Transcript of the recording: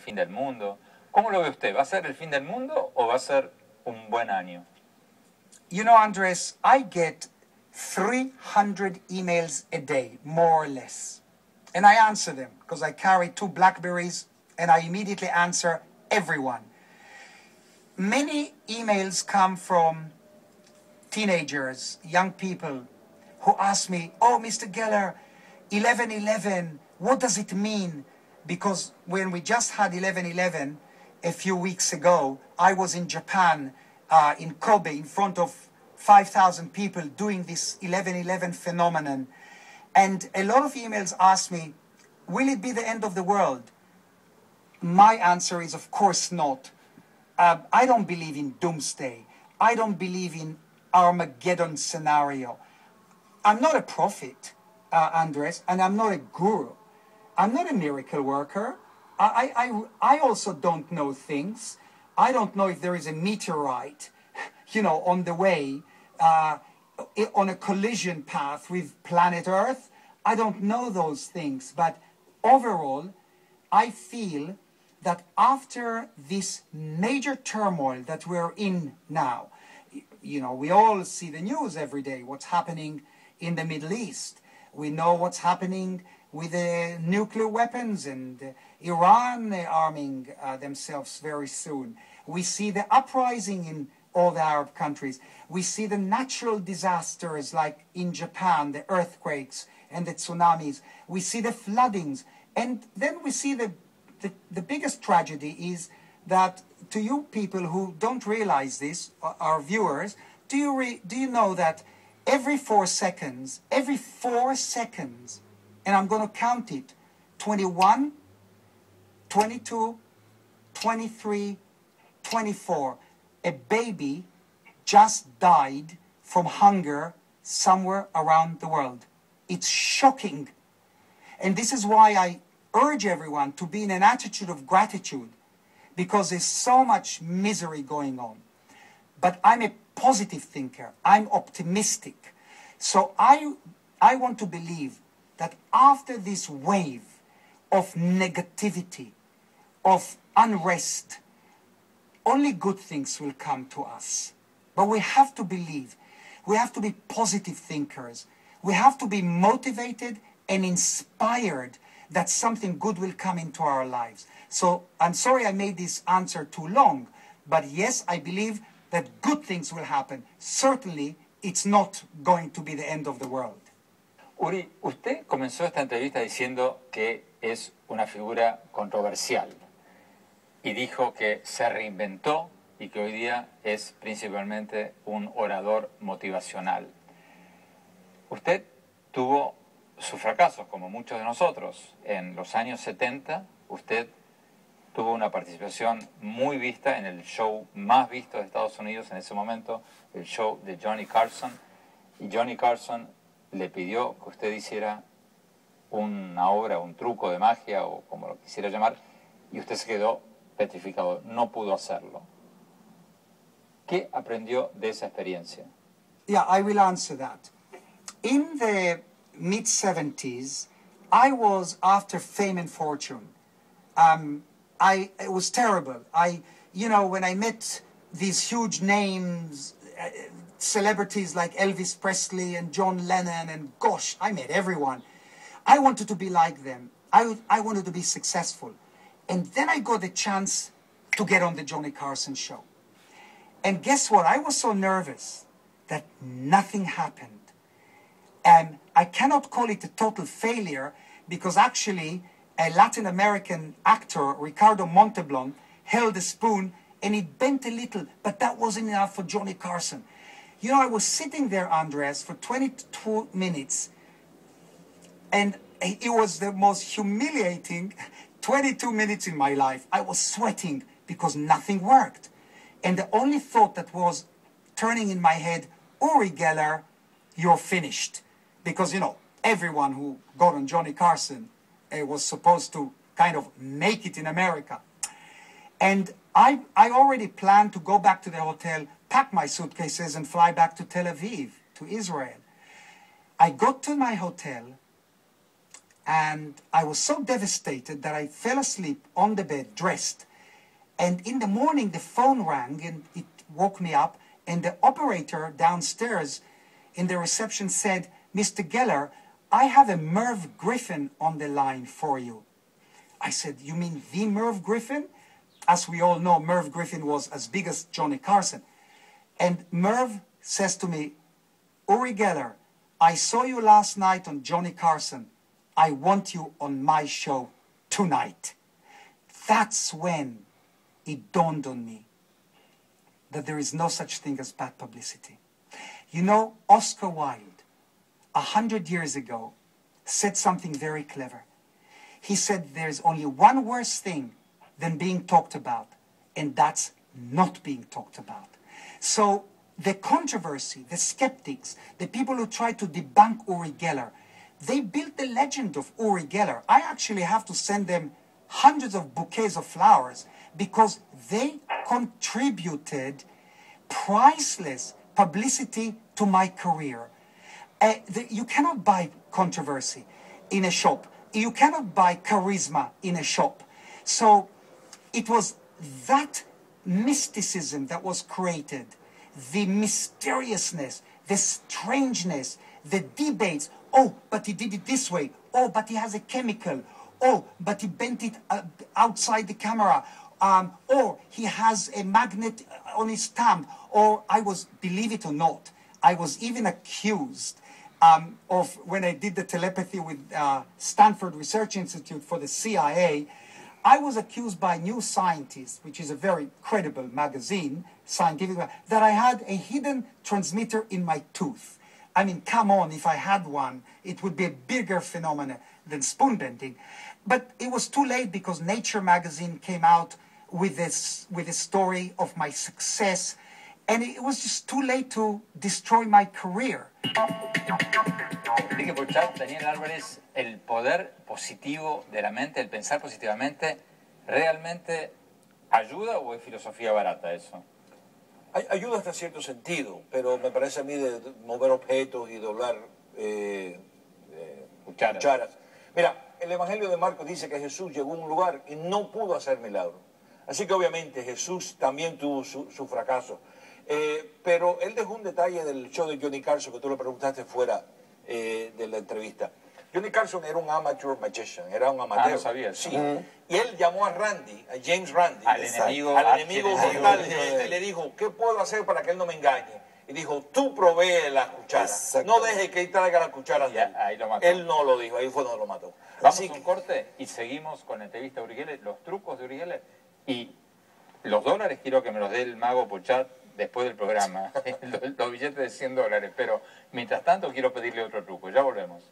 fin del mundo. ¿Cómo lo ve usted? ¿Va a ser el fin del mundo o va a ser un buen año? You know, Andres, I get 300 emails a day, more or less. And I answer them because I carry 2 Blackberries and I immediately answer everyone. Many emails come from teenagers, young people who ask me, oh, Mr. Gueller, 11/11, what does it mean? Because when we just had 11/11 a few weeks ago, I was in Japan, in Kobe, in front of 5,000 people doing this 11/11 phenomenon. And a lot of emails ask me, will it be the end of the world? My answer is, of course not. I don't believe in doomsday. I don't believe in Armageddon scenario. I'm not a prophet, Andres, and I'm not a guru. I'm not a miracle worker. I also don't know things. I don't know if there is a meteorite, on the way, on a collision path with planet Earth. I don't know those things. But overall, I feel that after this major turmoil that we're in now, we all see the news every day, what's happening in the Middle East. We know what's happening with the nuclear weapons and Iran arming themselves very soon. We see the uprising in all the Arab countries. We see the natural disasters like in Japan, the earthquakes and the tsunamis. We see the floodings. And then we see the biggest tragedy is that to you people who don't realize this, our viewers, do you know that every 4 seconds, and I'm going to count it, 21, 22, 23, 24, a baby just died from hunger somewhere around the world. It's shocking. And this is why I urge everyone to be in an attitude of gratitude, because there's so much misery going on. But I'm a positive thinker. I'm optimistic. So I want to believe that after this wave of negativity, of unrest, only good things will come to us. But we have to believe. We have to be positive thinkers. We have to be motivated and inspired that something good will come into our lives. So I'm sorry I made this answer too long, but yes, I believe that good things will happen. Certainly, it's not going to be the end of the world. Uri, usted comenzó esta entrevista diciendo que es una figura controversial y dijo que se reinventó y que hoy día es principalmente un orador motivacional. Usted tuvo sus fracasos, como muchos de nosotros. En los años 70, usted tuvo una participación muy vista en el show más visto de Estados Unidos en ese momento, el show de Johnny Carson. Y Johnny Carson le pidió que usted hiciera una obra, un truco de magia, o como lo quisiera llamar, y usted se quedó petrificado, no pudo hacerlo. ¿Qué aprendió de esa experiencia? Yeah, I will answer that. In the mid-70s, I was after fame and fortune. It was terrible. When I met these huge names, celebrities like Elvis Presley and John Lennon, and gosh, I met everyone. I wanted to be like them. I wanted to be successful. And then I got the chance to get on the Johnny Carson show. And guess what? I was so nervous that nothing happened. And I cannot call it a total failure because actually a Latin American actor, Ricardo Montalban, held a spoon and it bent a little, but that wasn't enough for Johnny Carson. I was sitting there, Andres, for 22 minutes and it was the most humiliating 22 minutes in my life. I was sweating because nothing worked. And the only thought that was turning in my head, Uri Geller, you're finished. Because, everyone who got on Johnny Carson was supposed to kind of make it in America. And I already planned to go back to the hotel, pack my suitcases and fly back to Tel Aviv, to Israel. I got to my hotel And I was so devastated that I fell asleep on the bed, dressed. And in the morning, the phone rang, and it woke me up. And the operator downstairs in the reception said, "Mr. Gueller, I have a Merv Griffin on the line for you." I said, "You mean the Merv Griffin?" As we all know, Merv Griffin was as big as Johnny Carson. And Merv says to me, "Uri Geller, I saw you last night on Johnny Carson. I want you on my show tonight." That's when it dawned on me that there is no such thing as bad publicity. You know, Oscar Wilde, 100 years ago, said something very clever. He said there's only one worse thing than being talked about, and that's not being talked about. So the controversy, the skeptics, the people who try to debunk Uri Geller, they built the legend of Uri Geller. I actually have to send them hundreds of bouquets of flowers because they contributed priceless publicity to my career. You cannot buy controversy in a shop. You cannot buy charisma in a shop. So it was that mysticism that was created, the mysteriousness, the strangeness, the debates. Oh, but he did it this way. Oh, but he has a chemical. Oh, but he bent it outside the camera. Or he has a magnet on his stamp. Or I was, believe it or not, I was even accused of, when I did the telepathy with Stanford Research Institute for the CIA, I was accused by New Scientist, which is a very credible magazine, scientific, that I had a hidden transmitter in my tooth. I mean, come on, if I had one, it would be a bigger phenomenon than spoon bending. But it was too late because Nature magazine came out with a story of my success, and it was just too late to destroy my career. Dije por chat, Daniel Álvarez, el poder positivo de la mente, el pensar positivamente, ¿realmente ayuda o es filosofía barata eso? Ayuda hasta cierto sentido, pero me parece a mí de mover objetos y doblar cucharas. Mira, el Evangelio de Marcos dice que Jesús llegó a un lugar y no pudo hacer milagros. Así que obviamente Jesús también tuvo su fracaso. Pero él dejó un detalle del show de Johnny Carson que tú le preguntaste fuera de la entrevista. Johnny Carson era un amateur magician, era un amateur. Ah, no sabía. Sí. Y él llamó a Randy, a James Randy, al enemigo mortal, y le dijo, ¿qué puedo hacer para que él no me engañe? Y dijo, tú provee las cucharas. No dejes que él traiga las cucharas. Ahí lo mató. Él no lo dijo, ahí fue donde lo mató. Vamos a un corte y seguimos con la entrevista de Uri Geller, los trucos de Uri Geller y los dólares quiero que me los dé el mago por chat después del programa, los billetes de $100, pero mientras tanto quiero pedirle otro truco. Ya volvemos.